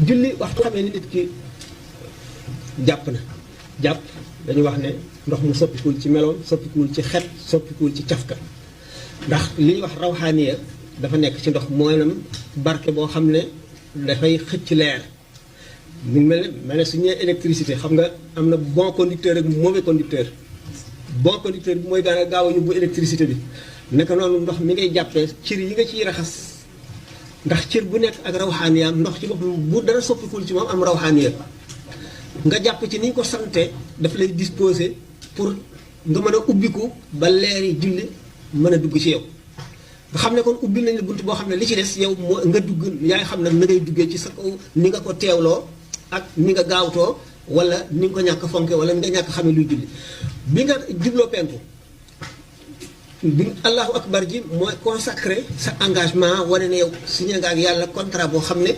julli waxtu xamee ni nit ki jàpp na jàpp dañu wax ne ndox mu soppikuwul ci meloon soppikuwul ci xet soppikuwul ci cafka ndax li ñuy wax rawxaaniya dafa nekk ci ndox mooy nam barke boo xam ne dafay xëcc leer mu mel ne su ñëwee électricité xam nga am na bon conducteur ak mauvais conducteur bon conducteur bi mooy gaaw a yóbbu électricité bi naka noonu ndox mi ngay jàppee cër yi nga ciy raxas ndax cër bu nekk ak rawxaaniyaam ndox ci boppam bu dara soppikuwul ci moom am rawxaaniya nga jàpp ci ni ñu ko sante daf lay disposer pour nga mën a ubbiku ba leeri julli mën a dugg ci yow nga xam ne kon ubbil nañu bunt boo xam ne li ci des yow moo nga dugg yaay xam ne na ngay duggee ci sa kaw ni nga ko teewloo ak ni nga gaawtoo wala ni nga ko ñàkk fonke wala ni nga ñàkk xamee luy julli bi nga jubloo penku bi allahu akbar ji mooy consacré sa engagement wane ne yow signé nga ak yàlla contrat boo xam ne